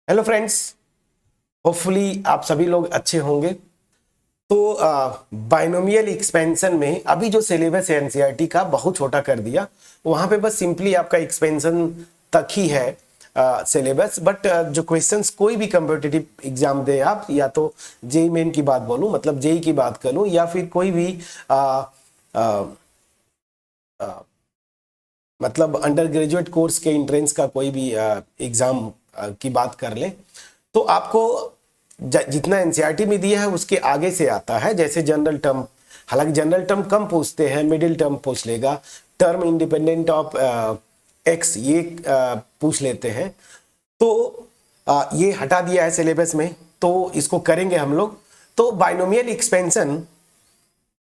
Hello friends, hopefully आप सभी लोग अच्छे होंगे। तो बाइनोमियल एक्सपेंशन में अभी जो सिलेबस है एनसीईआरटी का बहुत छोटा कर दिया। वहां पे बस सिंपली आपका एक्सपेंशन तक ही है सिलेबस। बट जो क्वेश्चंस कोई भी कम्पिटिटिव एग्जाम दे आप, या तो जेई मेन की बात बोलूं, मतलब जेई की बात करूं, या फिर कोई भी आ, आ, आ, मतलब अंडर ग्रेजुएट कोर्स के एंट्रेंस का कोई भी एग्जाम की बात कर ले, तो आपको जितना एनसीईआरटी में दिया है उसके आगे से आता है। जैसे जनरल टर्म, हालांकि जनरल टर्म कम पूछते हैं, मिडिल टर्म पूछ लेगा, टर्म इंडिपेंडेंट ऑफ एक्स ये पूछ लेते हैं। तो ये हटा दिया है सिलेबस में, तो इसको करेंगे हम लोग। तो बाइनोमियल एक्सपेंशन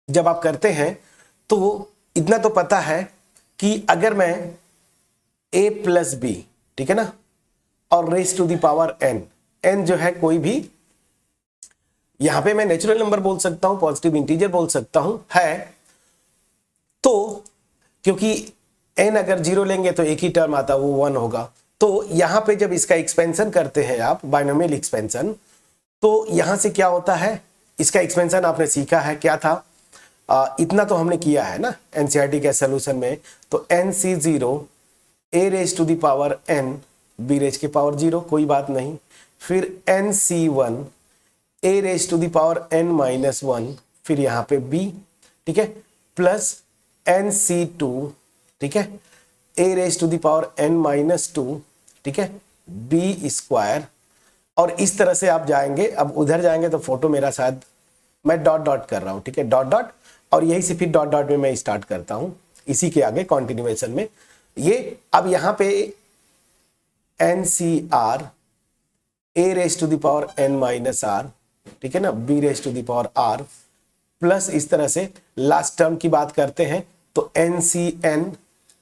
जब आप करते हैं तो इतना तो पता है कि अगर मैं a प्लस बी, ठीक है ना, और raise to the power n, n जो है कोई भी, यहां पे मैं नेचुरल नंबर बोल सकता हूं, पॉजिटिव इंटीजर बोल सकता हूं, है तो क्योंकि n अगर जीरो लेंगे तो एक ही टर्म आता, वो वन होगा। तो यहां पे जब इसका एक्सपेंशन करते हैं आप, बाइनोमियल एक्सपेंशन, तो यहां से क्या होता है, इसका एक्सपेंशन आपने सीखा है क्या था, इतना तो हमने किया है ना एनसीईआरटी के सॉल्यूशन में। तो N C zero a raise to the power n b raise के पावर जीरो, कोई बात नहीं। फिर n C one a raise to the power N minus one, फिर यहां पे बी, ठीक है, प्लस एन सी टू, ठीक है, A raise to the power N minus two, ठीक है, बी स्क्वायर। और इस तरह से आप जाएंगे। अब उधर जाएंगे तो फोटो मेरा शायद, मैं डॉट डॉट कर रहा हूं, ठीक है, डॉट डॉट, और यही से फिर डॉट डॉट में मैं स्टार्ट करता हूं, इसी के आगे कॉन्टिन्यूएशन में ये। अब यहां पे n C R A raise to the power N minus r, ठीक है ना, b raise to the power r, plus इस तरह से लास्ट टर्म की बात करते हैं तो एन सी एन,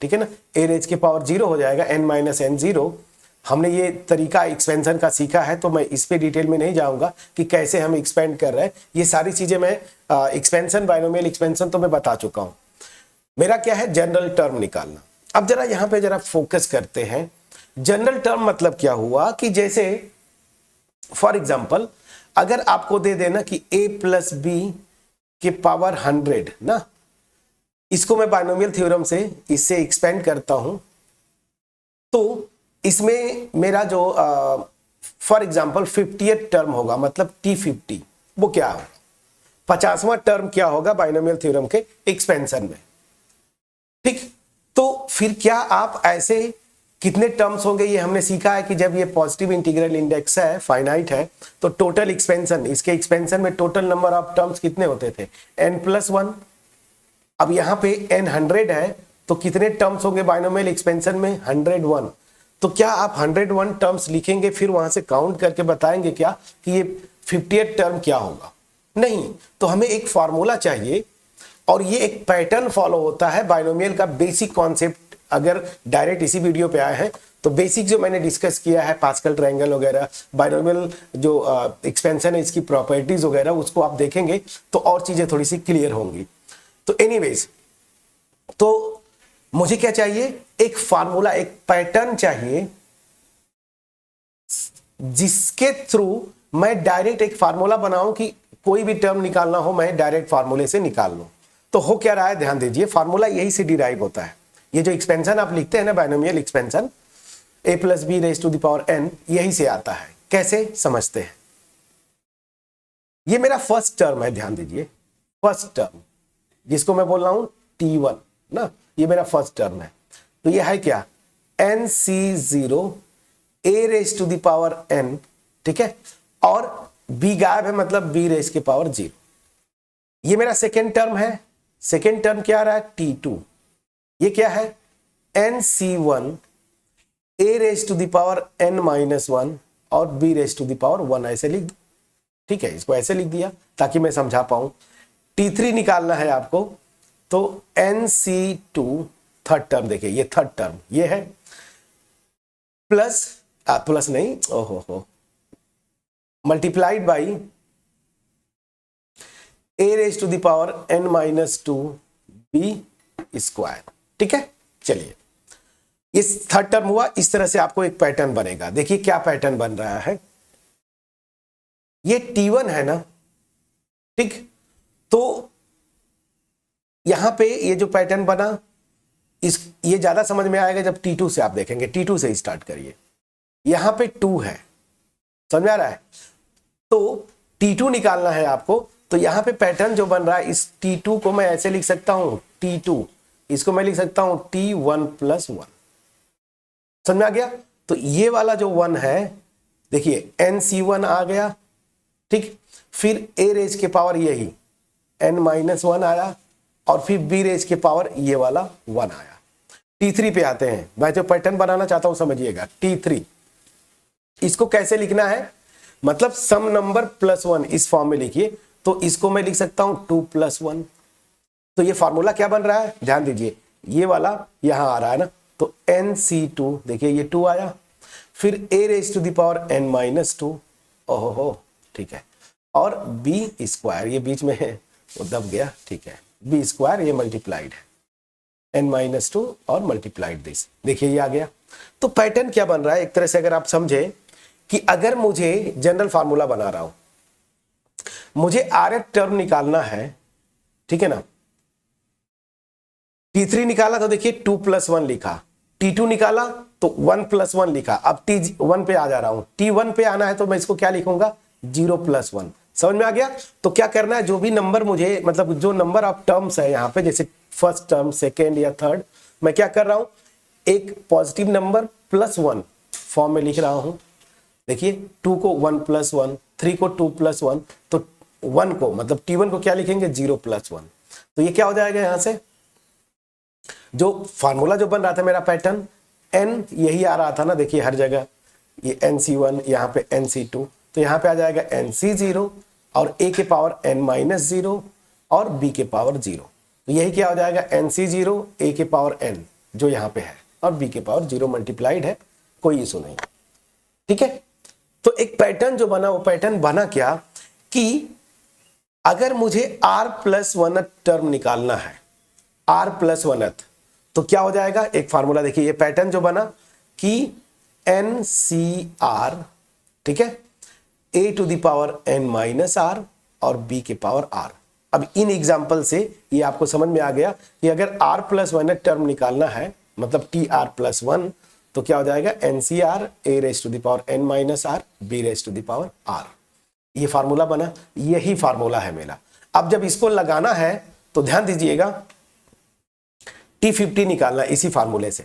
ठीक है ना, ए रेज के पावर जीरो हो जाएगा, एन माइनस एन जीरो। हमने ये तरीका एक्सपेंशन का सीखा है, तो मैं इस पे डिटेल में नहीं जाऊंगा कि कैसे हम एक्सपेंड कर रहे हैं। ये सारी चीजें मैं एक्सपेंशन, बाइनोमियल एक्सपेंशन तो मैं बता चुका हूं। मेरा क्या है, जनरल टर्म निकालना। अब जरा यहां पे जरा फोकस करते हैं। जनरल टर्म मतलब क्या हुआ कि जैसे फॉर एग्जाम्पल अगर आपको दे देना कि a प्लस बी के पावर 100 ना, इसको मैं बाइनोमियल थ्योरम से इससे एक्सपेंड करता हूं, तो इसमें मेरा जो फॉर एग्जाम्पल 50th टर्म होगा, मतलब T50, वो क्या होगा, 50वां टर्म क्या होगा बाइनोमियल थ्योरम के एक्सपेंशन में, ठीक। तो फिर क्या आप ऐसे कितने टर्म्स होंगे, ये हमने सीखा है कि जब ये पॉजिटिव इंटीग्रल इंडेक्स है, फाइनाइट है, तो टोटल एक्सपेंशन, इसके एक्सपेंशन में टोटल नंबर ऑफ टर्म्स कितने होते थे, n प्लस वन। अब यहां पे n 100 है, तो कितने टर्म्स होंगे बाइनोमियल एक्सपेंशन में, 101। तो क्या आप 101 टर्म्स लिखेंगे फिर वहां से काउंट करके बताएंगे क्या कि ये 50th टर्म क्या होगा? नहीं। तो हमें एक फॉर्मूला चाहिए, और ये एक पैटर्न फॉलो होता है बाइनोमियल का बेसिक कॉन्सेप्ट। अगर डायरेक्ट इसी वीडियो पे आए हैं तो बेसिक जो मैंने डिस्कस किया है, पास्कल ट्रायंगल वगैरह, बाइनोमियल जो एक्सपेंशन है, इसकी प्रॉपर्टीज वगैरह, उसको आप देखेंगे तो और चीजें थोड़ी सी क्लियर होंगी। तो एनीवेज, तो मुझे क्या चाहिए, एक फार्मूला, एक पैटर्न चाहिए, जिसके थ्रू मैं डायरेक्ट एक फार्मूला बनाऊं कि कोई भी टर्म निकालना हो मैं डायरेक्ट फार्मूले से निकाल लूं। तो हो क्या रहा है, ध्यान दीजिए, फार्मूला यही से डिराइव होता है। ये जो एक्सपेंशन आप लिखते हैं ना, binomial expansion, a plus B raise to the power n, यही से आता है। कैसे समझते हैं, ये मेरा फर्स्ट टर्म है, ध्यान दीजिए, फर्स्ट टर्म, जिसको मैं बोल रहा हूं T1 ना, ये मेरा फर्स्ट टर्म है। तो ये है क्या, n C zero a raise to the power n, ठीक है, और b गायब है, मतलब b रेज के पावर जीरो। ये मेरा सेकेंड टर्म है। सेकेंड टर्म क्या आ रहा है, T2। ये क्या है, N C one a raise to the power n minus one और b raise to the power one, ऐसे लिख दो, ठीक है, इसको ऐसे लिख दिया ताकि मैं समझा पाऊं। T3 निकालना है आपको, तो N C two, third term, देखिए ये थर्ड टर्म ये है, प्लस प्लस नहीं, ओहो हो, multiplied by a raise to the power n minus two b square, ठीक है। चलिए, ये थर्ड टर्म हुआ। इस तरह से आपको एक पैटर्न बनेगा। देखिए क्या पैटर्न बन रहा है, ये T1 है ना, ठीक। तो यहां पे ये जो पैटर्न बना, ये ज्यादा समझ में आएगा जब T2 से आप देखेंगे। T2 से स्टार्ट करिए। यहां पे 2 है, समझ में आ रहा है। तो T2 निकालना है आपको। तो यहां पे पैटर्न जो बन रहा है, इस T2 को मैं ऐसे लिख सकता हूं, T2, इसको मैं लिख सकता हूं T1 + 1। समझ में आ गया। तो ये वाला जो 1 है, देखिए NC1 आ गया, ठीक। फिर A रेज के पावर यही n-1 आया, और फिर B रेज के पावर ये वाला 1 आया। T3 पे आते हैं। मैं जो पैटर्न बनाना चाहता हूं समझिएगा, T3, इसको कैसे लिखना है, मतलब सम नंबर +1 इस फॉर्म में लिखिए। तो इसको मैं लिख सकता हूं 2 + 1। तो ये फॉर्मूला क्या बन रहा है, ध्यान दीजिए, ये वाला यहां आ रहा है ना। तो NC2, देखिए ये 2 आया, फिर A raise to the power n-2, ओहो, ठीक है, और B², ये बीच में है वो दब गया, ठीक है, B², ये मल्टीप्लाइड है n-2 और मल्टीप्लाइड दिस, देखिए ये आ गया। तो पैटर्न क्या बन रहा है, एक तरह से अगर आप समझे कि अगर मुझे जनरल फार्मूला बना रहा हूं, मुझे Rth टर्म निकालना है, ठीक है ना। T3 निकाला तो देखिए 2 + 1 लिखा, T2 निकाला तो 1 + 1 लिखा। अब T1 पे आ जा रहा हूं, T1 पे आना है तो मैं इसको क्या लिखूंगा, 0 + 1। समझ में आ गया। तो क्या करना है, जो भी नंबर मुझे, मतलब जो नंबर ऑफ टर्म्स है यहाँ पे, जैसे फर्स्ट टर्म, सेकेंड या थर्ड, मैं क्या कर रहा हूं, एक पॉजिटिव नंबर +1 फॉर्म में लिख रहा हूं। देखिए 2 को 1 + 1, 3 को 2 + 1, तो 1 को, मतलब T1 को क्या लिखेंगे, 0 + 1। तो ये क्या हो जाएगा, यहां से जो फार्मूला जो बन रहा था मेरा पैटर्न, n यही आ रहा था ना, देखिए हर जगह ये NC1, यहाँ पे NC2, तो यहाँ पे आ जाएगा NC0 और A के पावर n-0 और B के पावर 0। तो यही क्या हो जाएगा, NC0 A के पावर n जो यहाँ पे है, और B के पावर 0 मल्टीप्लाइड है, कोई इशू नहीं, ठीक है। तो एक पैटर्न जो बना, वो पैटर्न बना क्या कि अगर मुझे R + 1th टर्म निकालना है, R + 1th, तो क्या हो जाएगा, एक फार्मूला देखिए, ये पैटर्न जो बना कि NCR, ठीक है, A to the power n-r और B के पावर r। अब इन एग्जाम्पल से ये आपको समझ में आ गया कि अगर R + 1th टर्म निकालना है, मतलब TR + 1, तो क्या हो जाएगा, NCR A raise to the power n-r B raise to the power r। ये फार्मूला बना, यही फार्मूला है मेरा। अब जब इसको लगाना है तो ध्यान दीजिएगा, T50 निकालना इसी फार्मूले से।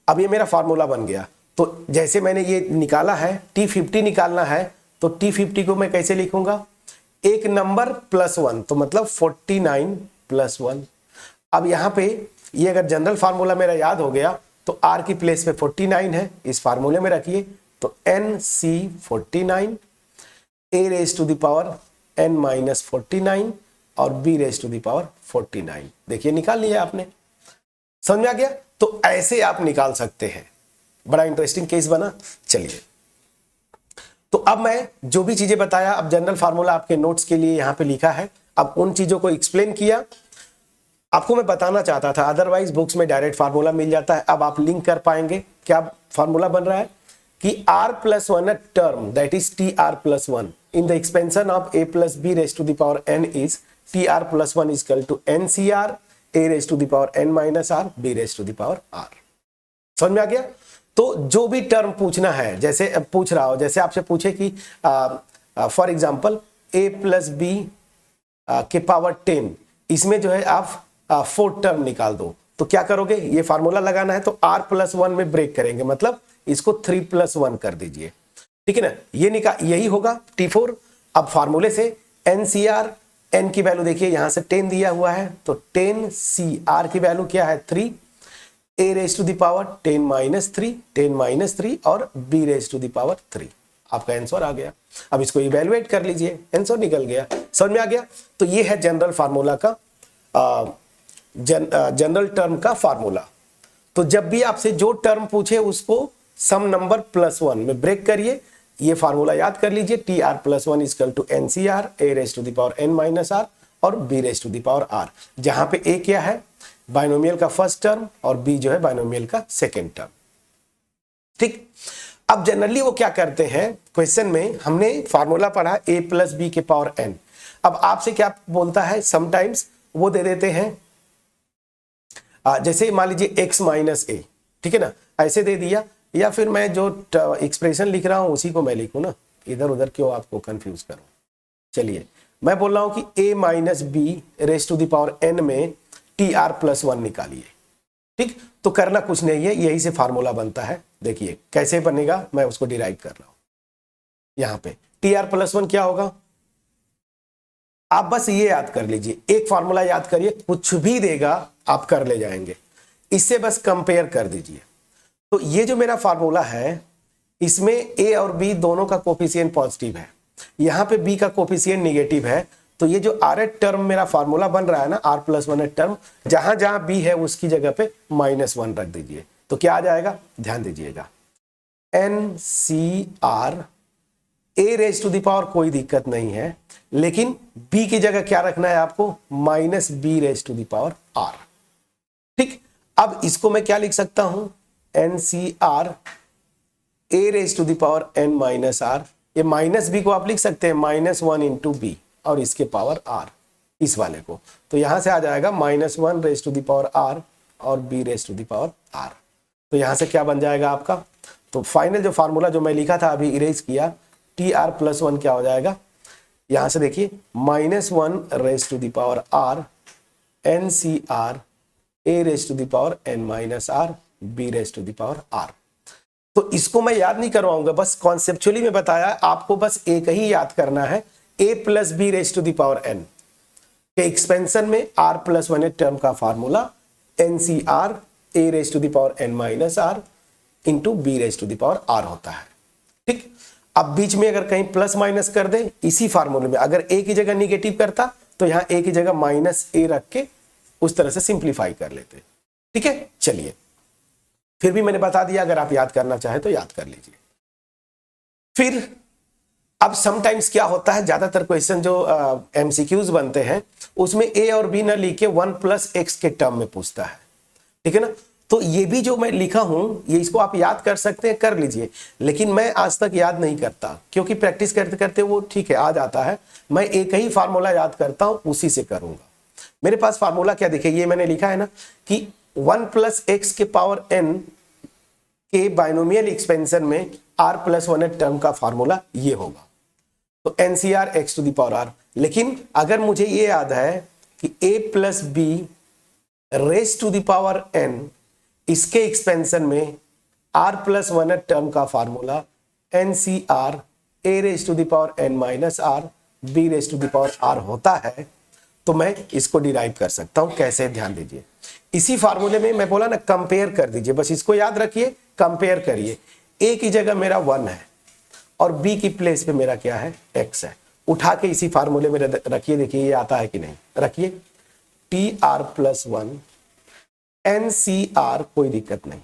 अब ये मेरा फार्मूला बन गया। तो जैसे मैंने ये निकाला है, T50 निकालना है, तो T50 को मैं कैसे लिखूंगा, एक नंबर +1, तो मतलब 49 + 1। अब यहां पे ये अगर जनरल फार्मूला मेरा याद हो गया, तो R की प्लेस पे 49 है, इस फार्मूले में रखिए। तो NC49 A raise to the power n-49 और B raise to the power 49। देखिए निकाल लिया आपने, समझ में आ गया। तो ऐसे आप निकाल सकते हैं। बड़ा इंटरेस्टिंग केस बना। चलिए, तो अब मैं जो भी चीजें बताया, अब जनरल फार्मूला आपके नोट्स के लिए यहां पे लिखा है, अब उन चीजों को एक्सप्लेन किया। आपको मैं बताना चाहता था, अदरवाइज बुक्स में डायरेक्ट फार्मूला मिल जाता है। अब आप लिंक कर पाएंगे, क्या फार्मूला बन रहा है कि R + 1th term, that is TR + 1 in the expansion of A + B raise to the power n is TR + 1 equal to NCR A raise to the power n-r B raise to the power r। समझ में आ गया। तो जो भी term पूछना है, जैसे पूछ रहा हो, जैसे आपसे पूछे कि फॉर एग्जांपल A + B के पावर 10, इसमें जो है आप 4 टर्म निकाल दो, तो क्या करोगे, ये फार्मूला लगाना है तो R + 1 में ब्रेक करेंगे, मतलब इसको 3 + 1 कर दीजिए, ठीक है ना। ये यही होगा T4। अब फार्मूले से NCR, n की वैल्यू देखिए यहां से 10 दिया हुआ है, तो 10CR की वैल्यू क्या है, 3, A raise to the power 10 - 3 और B raise to the power 3। आपका आंसर आ गया। अब इसको इवैल्यूएट कर लीजिए, आंसर निकल गया। समझ में आ गया। तो ये है जनरल फार्मूला का, जनरल टर्म का फार्मूला। तो जब भी आपसे जो टर्म पूछे उसको सम नंबर +1 में ब्रेक करिए। ये फार्मूला याद कर लीजिए, TR + 1 equal to NCR A raise to the power n-r और B raise to the power r, जहां पे A क्या है, बाइनोमियल का फर्स्ट टर्म, और B जो है बाइनोमियल का सेकेंड टर्म। ठीक। अब जनरली वो क्या करते हैं, क्वेश्चन में हमने फार्मूला पढ़ा a प्लस बी के पावर n। अब आपसे क्या बोलता है, समटाइम्स वो दे देते हैं जैसे मान लीजिए x माइनस ए, ठीक है ना, ऐसे दे दिया, या फिर मैं जो एक्सप्रेशन लिख रहा हूं उसी को मैं लिखूं ना, इधर उधर क्यों आपको कंफ्यूज करूं। चलिए मैं बोल रहा हूं कि a minus B raise to the power n में टी आर प्लस 1 निकालिए। ठीक, तो करना कुछ नहीं है, यही से फार्मूला बनता है। देखिए कैसे बनेगा, मैं उसको डिराइव कर रहा हूं। यहां पे टी आर प्लस 1 क्या होगा, आप बस ये याद कर लीजिए, एक फार्मूला याद करिए, कुछ भी देगा आप कर ले जाएंगे, इससे बस कंपेयर कर दीजिए। तो ये जो मेरा फार्मूला है, इसमें ए और बी दोनों का कोफिशिएंट पॉजिटिव है, यहां पे बी का कोफिशिएंट नेगेटिव है। तो ये जो आर टर्म मेरा फार्मूला बन रहा है ना, आर प्लस 1 टर्म, जहां जहां बी है उसकी जगह पे -1 रख दीजिए, तो क्या आ जाएगा, ध्यान दीजिएगा, N C R A raise to the power, कोई दिक्कत नहीं है, लेकिन b की जगह क्या रखना है आपको, minus B raise to the power r। ठीक, अब इसको मैं क्या लिख सकता हूं, N C R A raise to the power n minus r, ये माइनस बी को आप लिख सकते हैं -1 इंटू बी और इसके पावर r, इस वाले को, तो यहां से आ जाएगा -1 raise to the power r और b raise to the power r। तो यहां से क्या बन जाएगा आपका, तो फाइनल जो फार्मूला जो मैं लिखा था अभी इरेज किया, टी आर प्लस 1 क्या हो जाएगा, यहां से देखिए -1 raise to the power r N C R A raise to the power n minus r b raise to the power r। तो इसको मैं याद नहीं करवाऊंगा, बस कॉन्सेप्चुअली में बताया, आपको बस एक ही याद करना है, a plus B raise to the power n के एक्सपेंशन में r प्लस 1 टर्म का formula N C R A raise to the power n minus r into B raise to the power r होता है। ठीक, अब बीच में अगर कहीं प्लस माइनस कर दे, इसी फार्मूले में अगर ए की जगह निगेटिव करता तो यहां ए की जगह माइनस ए रख के उस तरह से सिंप्लीफाई कर लेते। ठीक है, चलिए फिर भी मैंने बता दिया, अगर आप याद करना चाहे तो याद कर लीजिए। फिर अब समटाइम्स क्या होता है, ज्यादातर क्वेश्चन जो एमसीक्यूज बनते हैं उसमें ए और बी ना लिख के 1 प्लस एक्स के टर्म में पूछता है, ठीक है ना। तो ये भी जो मैं लिखा हूं, ये इसको आप याद कर सकते हैं, कर लीजिए, लेकिन मैं आज तक याद नहीं करता, क्योंकि प्रैक्टिस करते करते वो ठीक है आ जाता है। मैं एक ही फार्मूला याद करता हूं, उसी से करूंगा। मेरे पास फार्मूला क्या, देखिए ये मैंने लिखा है ना कि 1 प्लस एक्स के पावर n के बाइनोमियल एक्सपेंशन में r प्लस 1 टर्म का फार्मूला ये होगा, तो N C R X to the power r। लेकिन अगर मुझे ये याद है कि a plus B raise to the power n, इसके एक्सपेंशन में r प्लस 1 टर्म का formula N C R A raise to the power n minus r b raise to the power r होता है, तो मैं इसको डिराइव कर सकता हूं। कैसे, ध्यान दीजिए, इसी फार्मूले में मैं बोला ना कंपेयर कर दीजिए, बस इसको याद रखिए, कंपेयर करिए। a की जगह मेरा 1 है और b की प्लेस पे मेरा क्या है, x है, उठा के इसी फार्मूले में रखिए, देखिए ये आता है कि नहीं, रखिए T R plus 1 N C R, कोई दिक्कत नहीं,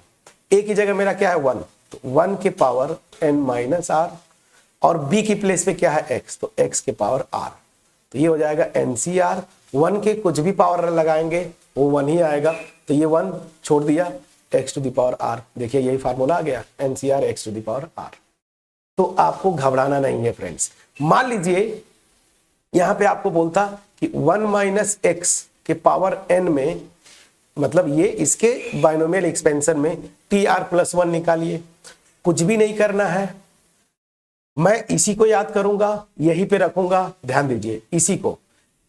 ए की जगह मेरा क्या है 1, तो 1 के पावर n माइनस आर, और b की प्लेस पे क्या है x, तो x के पावर r, तो ये हो जाएगा एन सी आर। 1 के कुछ भी पावर लगाएंगे वो 1 ही आएगा, तो ये 1 छोड़ दिया, x to the power r, देखिए यही फार्मूला आ गया, N C R X to the power r। तो आपको घबराना नहीं है फ्रेंड्स। मान लीजिए यहां पे आपको बोलता कि 1 माइनस एक्स के पावर n में, मतलब ये इसके बाइनोमियल एक्सपेंशन में टी आर प्लस 1 निकालिए, कुछ भी नहीं करना है, मैं इसी को याद करूंगा, यहीं पे रखूंगा, ध्यान दीजिए, इसी को,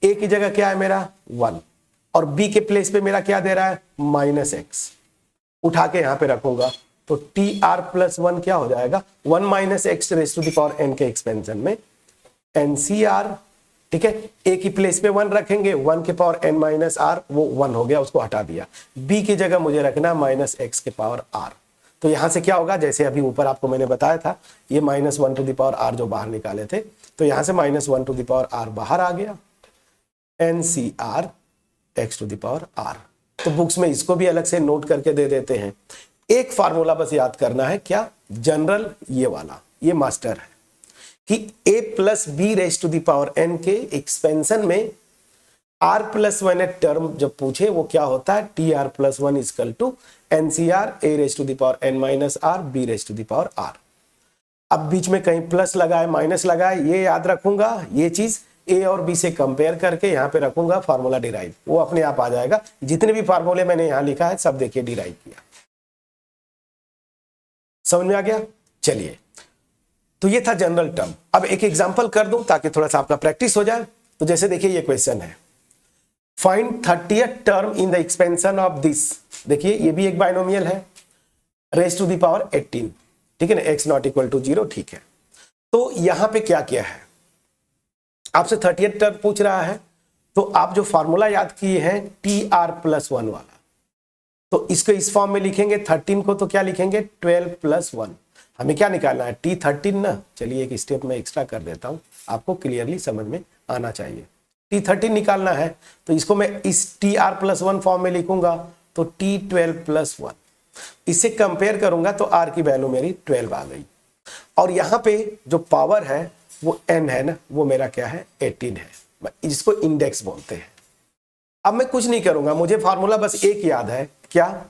a की जगह क्या है मेरा 1 और b के प्लेस पे मेरा क्या दे रहा है माइनस एक्स, उठा के यहां पे रखूंगा, तो टी आर प्लस 1 क्या हो जाएगा, 1 minus X raise to the power n के एक्सपेंशन में एन सी आर। ठीक है, ए की प्लेस पे 1 रखेंगे, 1 के पावर n माइनस आर, वो 1 हो गया, उसको हटा दिया, b की जगह मुझे रखना माइनस एक्स के पावर r। तो यहां से क्या होगा, जैसे अभी ऊपर आपको मैंने बताया था, ये -1 टू द पावर r जो बाहर निकाले थे, तो यहां से -1 टू द पावर r बाहर आ गया, N C R X to the power r। तो बुक्स में इसको भी अलग से नोट करके दे देते हैं। एक फार्मूला बस याद करना है, क्या, जनरल, ये वाला, ये मास्टर है कि a plus B raise to the power n के एक्सपेंशन में आर प्लस वन टर्म जब पूछे वो क्या होता है, T R plus one equal to N C R A raise to the power N minus R B raise to the power R. अब बीच में कहीं प्लस लगाए माइनस लगाए, ये याद रखूंगा, ये चीज ए और बी से कंपेयर करके यहाँ पे रखूंगा फार्मूला डिराइव, वो अपने आप आ जाएगा। जितने भी फार्मूले मैंने यहाँ लिखा है सब देखिए डिराइव किया। समझ में आ गया? चलिए, तो ये था जनरल टर्म। अब एक एग्जांपल कर दूं ताकि थोड़ा सा आपका प्रैक्टिस हो जाए। तो जैसे देखिए ये क्वेश्चन है, find 30th term in the expansion of this. देखिए ये भी एक बाइनोमियल है, रेज टू द पावर 18, ठीक है ना, x नॉट इक्वल टू 0, ठीक है। तो यहां पे क्या किया है, आपसे 30th टर्म पूछ रहा है, तो आप जो फार्मूला याद किए हैं टी आर प्लस वन वाला, तो इसको इस फॉर्म में लिखेंगे। 13 को तो क्या लिखेंगे, 12 प्लस 1। हमें क्या निकालना है, T13 ना। चलिए एक स्टेप में एक्स्ट्रा कर देता हूं, आपको क्लियरली समझ में आना चाहिए। T13 निकालना है तो इसको मैं इस TR प्लस 1 फॉर्म में लिखूंगा, तो T12 प्लस 1। इसे कंपेयर करूंगा तो R की वैल्यू मेरी 12 आ गई, और यहां पे जो पावर है वो N है ना, वो मेरा क्या है, 18 है, इसको इंडेक्स बोलते हैं। अब मैं कुछ नहीं करूंगा, मुझे फार्मूला बस एक याद है, क्या,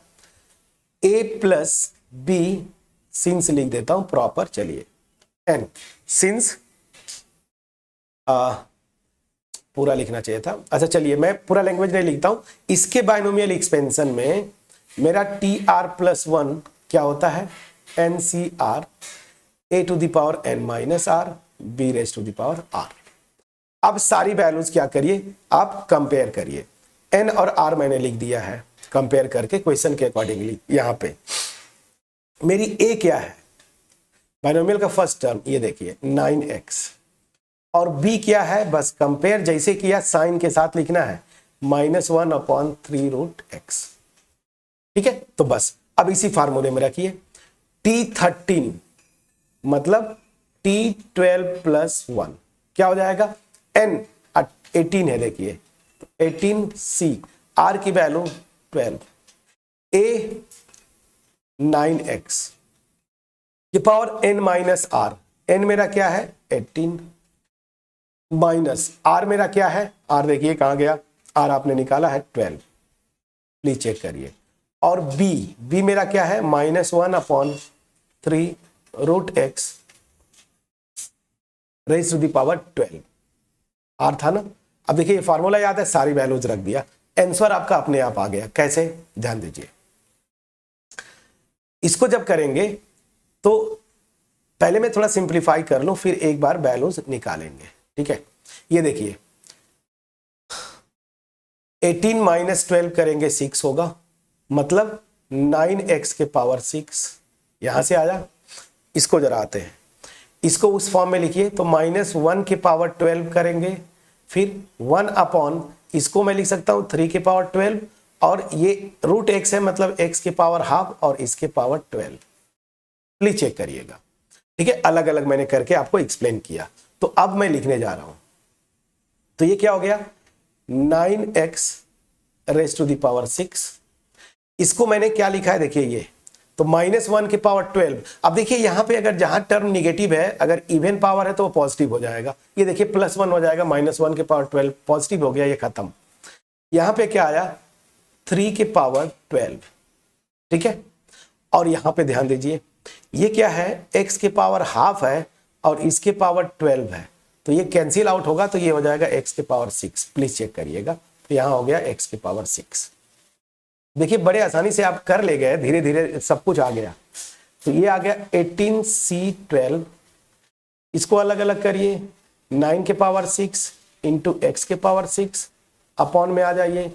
A प्लस बी सिंस लिख देता हूं प्रॉपर। चलिए एन सिंस, पूरा लिखना चाहिए था, अच्छा चलिए मैं पूरा लैंग्वेज नहीं लिखता हूं। इसके बाइनोमियल एक्सपेंशन में मेरा टी आर प्लस वन क्या होता है, N C are A to the power N minus R B raise to the power R. अब सारी वैल्यूज क्या करिए, आप कंपेयर करिए। एन और आर मैंने लिख दिया है कंपेयर करके क्वेश्चन के अकॉर्डिंगली। यहां पे मेरी ए क्या है, बाइनोमियल का फर्स्ट टर्म, ये देखिए 9x, और बी क्या है, बस कंपेयर जैसे किया साइन के साथ लिखना है, -1/3√x, ठीक है। तो बस अब इसी फार्मूले में रखिए, T13 मतलब T12 प्लस 1 क्या हो जाएगा, N 18 है, देखिए 18C, R की वैल्यू 12, A 9x ये power n minus R, n मेरा क्या है 18, माइनस r मेरा क्या है, r देखिए कहां गया, r आपने निकाला है 12, प्लीज चेक करिए। और b मेरा क्या है, -1/3√x raise to the power 12, r था ना। अब देखिए ये फार्मूला याद है, सारी वैल्यूज रख दिया, आंसर आपका अपने आप आ गया। कैसे, ध्यान दीजिए। इसको जब करेंगे तो पहले मैं थोड़ा सिंप्लीफाई कर लूं, फिर एक बार वैल्यूज निकालेंगे, ठीक है। ये देखिए 18 माइनस 12 करेंगे 6 होगा, मतलब 9x के पावर 6 यहां से आया। इसको जरा आते हैं, इसको उस फॉर्म में लिखिए, तो -1 के पावर 12 करेंगे, फिर 1 अपॉन, इसको मैं लिख सकता हूं 3 के पावर 12, और ये √x है मतलब x के पावर हाफ और इसके पावर 12। प्लीज चेक करिएगा, ठीक है। अलग अलग मैंने करके आपको एक्सप्लेन किया। तो अब मैं लिखने जा रहा हूं, तो ये क्या हो गया, 9x raise to the power 6। इसको मैंने क्या लिखा है, देखिए ये, तो -1 के पावर 12। अब देखिए यहां पे अगर जहां टर्म निगेटिव है, अगर इवन पावर है तो वो पॉजिटिव हो जाएगा। ये देखिए +1 हो जाएगा, -1 के पावर 12 पॉजिटिव हो गया, ये खत्म। यहां पे क्या आया, 3 के पावर 12, ठीक है। और यहां पे ध्यान दीजिए, ये क्या है, x के पावर हाफ है और इसके पावर 12 है, तो ये कैंसिल आउट होगा, तो ये हो जाएगा x के पावर 6। प्लीज चेक करिएगा, तो यहां हो गया x के पावर 6। देखिए बड़े आसानी से आप कर ले गए, धीरे धीरे सब कुछ आ गया। तो ये आ गया 18C12, इसको अलग अलग करिए, 9 के पावर 6 इंटू x के पावर 6 अपॉन में आ जाइए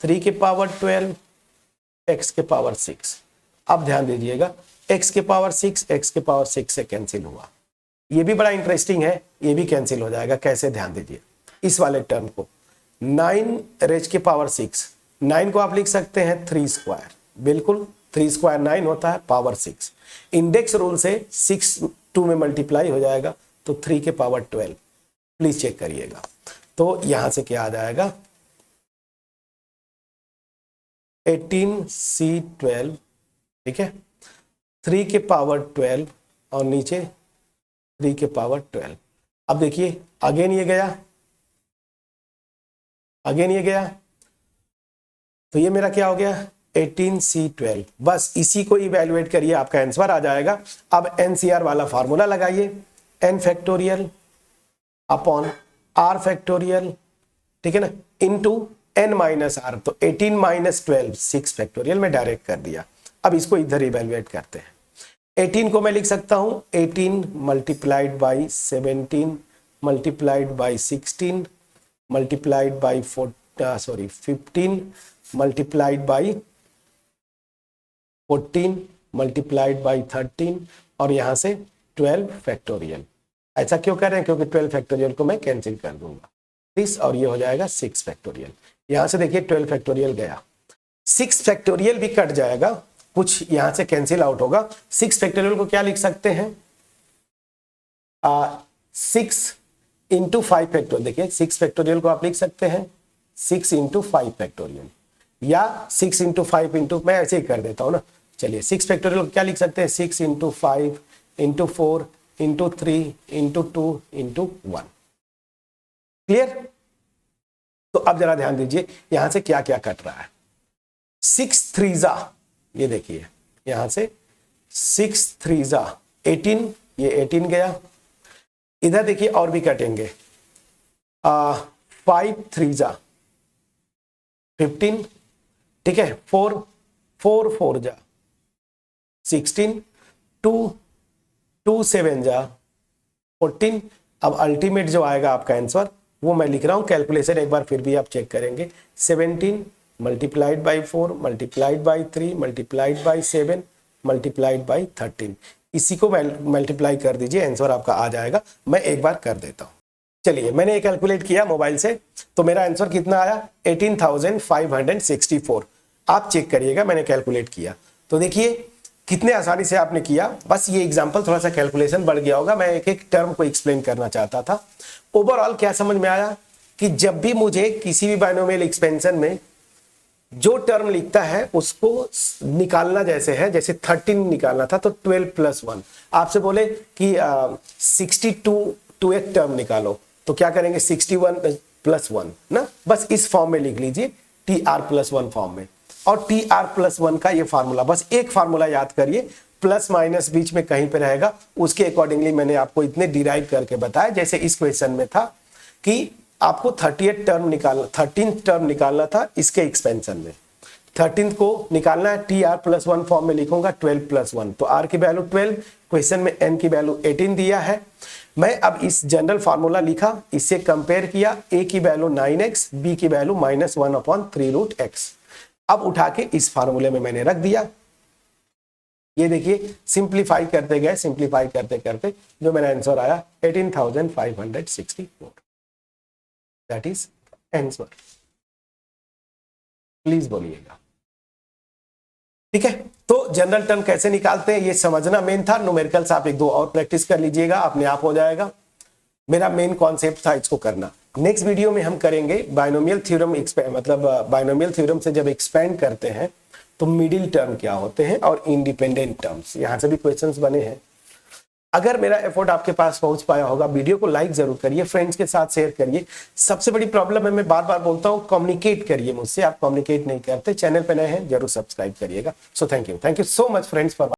3 के पावर 12 x के पावर 6। अब ध्यान दीजिएगा, x के पावर 6 x के पावर 6 से कैंसिल हुआ। ये भी बड़ा इंटरेस्टिंग है, ये भी कैंसिल हो जाएगा। कैसे, ध्यान दीजिए, इस वाले टर्म को 9 रेज के पावर 6, 9 को आप लिख सकते हैं 3 स्क्वायर, बिल्कुल 3 स्क्वायर 9 होता है, पावर 6, इंडेक्स रूल से 6 2 में मल्टीप्लाई हो जाएगा, तो 3 के पावर 12। प्लीज चेक करिएगा, तो यहां से क्या आ जाएगा, 18C12, ठीक है, 3 के पावर 12 और नीचे 3 के पावर 12। अब देखिए अगेन ये गया, अगेन ये गया, तो ये मेरा क्या हो गया 18C12। बस इसी को इवेल्युएट करिए, आपका आंसर आ जाएगा। अब NCR वाला फार्मूला लगाइए, n factorial upon r factorial, ठीक है ना, इनटू n माइनस r। तो 18 माइनस 12 6 फैक्टोरियल में डायरेक्ट कर दिया। अब इसको इधर इवेल्युएट करते हैं। 18 को मैं लिख सकता हूं 18 multiplied by 17 multiplied by 16 multiplied by 15 multiplied by 14 multiplied by 13 और यहां से 12 फैक्टोरियल। ऐसा क्यों कर रहे हैं? क्योंकि 12 फैक्टोरियल को मैं कैंसिल कर दूंगा 30 और ये हो जाएगा 6 फैक्टोरियल। यहां से देखिए 12 फैक्टोरियल गया, 6 फैक्टोरियल भी कट जाएगा, कुछ यहां से कैंसिल आउट होगा। 6 फैक्टोरियल को क्या लिख सकते हैं 6 इंटू 5 फैक्टोरियल। देखिए 6 फैक्टोरियल को आप लिख सकते हैं 6 इंटू 5 फैक्टोरियल, या 6 इंटू 5 इंटू, मैं ऐसे ही कर देता हूं ना। चलिए 6 फैक्टोरियल को क्या लिख सकते हैं 6 into 5 into 4 into 3 into 2 into 1। Clear? तो अब जरा ध्यान दीजिए यहां से क्या क्या कट रहा है। 6 3 ये देखिए यहां से 6 3 18, ये 18 गया। इधर देखिए और भी कटेंगे 5 3 15, ठीक है, 4 4 16, 2 7 14। अब अल्टीमेट जो आएगा आपका आंसर वो मैं लिख रहा हूं, कैलकुलेशन एक बार फिर भी आप चेक करेंगे। 17 multiplied by 4 multiplied by 3 multiplied by 7 multiplied by 13। इसी को मल्टीप्लाई कर दीजिए, आंसर आपका आ जाएगा। मैं एक बार कर देता हूं। चलिए मैंने ये कैलकुलेट किया मोबाइल से, तो मेरा आंसर कितना आया 18,564। आप चेक करिएगा, मैंने कैलकुलेट किया तो देखिए कितने आसानी से आपने किया। बस ये एग्जांपल थोड़ा सा कैलकुलेशन बढ़ गया होगा, मैं एक एक टर्म को एक्सप्लेन करना चाहता था। ओवरऑल क्या समझ में आया कि जब भी मुझे किसी भी बाइनोमियल एक्सपेंशन में जो टर्म लिखता है उसको निकालना जैसे है, जैसे 13 निकालना था तो 12 प्लस 1। आपसे बोले कि 62 टू एक टर्म निकालो तो क्या करेंगे 61 प्लस 1 ना, बस इस फॉर्म में लिख लीजिए TR प्लस 1 फॉर्म में। और TR प्लस 1 का ये फार्मूला, बस एक फार्मूला याद करिए, प्लस माइनस बीच में कहीं पे रहेगा, उसके अकॉर्डिंगली मैंने आपको इतने डिराइव करके बताया। जैसे इस क्वेश्चन में था कि आपको 13 टर्म निकालना था इसके एक्सपेंशन में, 13 को निकालना है TR प्लस 1 फॉर्म में लिखूंगा 12 प्लस 1, तो R की वैल्यू 12, क्वेश्चन में N की वैल्यू 18 दिया है। मैं अब इस जनरल फार्मूला लिखा, इससे कंपेयर किया, A की वैल्यू 9x, B की वैल्यू -1/3√x। अब उठा के इस फार्मूले में मैंने रख दिया। ये देखिए सिंप्लीफाई करते गए, सिंप्लीफाई करते करते जो मेरा आंसर आया 18,564। That is answer. प्लीज बोलिएगा, ठीक है। तो जनरल टर्म कैसे निकालते हैं ये समझना मेन था। न्यूमेरिकल्स आप एक दो और प्रैक्टिस कर लीजिएगा, अपने आप हो जाएगा। मेरा मेन कॉन्सेप्ट था इसको करना। नेक्स्ट वीडियो में हम करेंगे बाइनोमियल थ्योरम, मतलब बाइनोमियल थ्योरम से जब एक्सपेंड करते हैं तो मिडिल टर्म क्या होते हैं और इंडिपेंडेंट टर्म्स, यहां से भी क्वेश्चंस बने हैं। अगर मेरा एफर्ट आपके पास पहुंच पाया होगा, वीडियो को लाइक जरूर करिए, फ्रेंड्स के साथ शेयर करिए। सबसे बड़ी प्रॉब्लम है, मैं बार बार बोलता हूं, कम्युनिकेट करिए मुझसे। आप कम्युनिकेट नहीं करते, चैनल पे नए हैं जरूर सब्सक्राइब करिएगा। So thank you so much friends for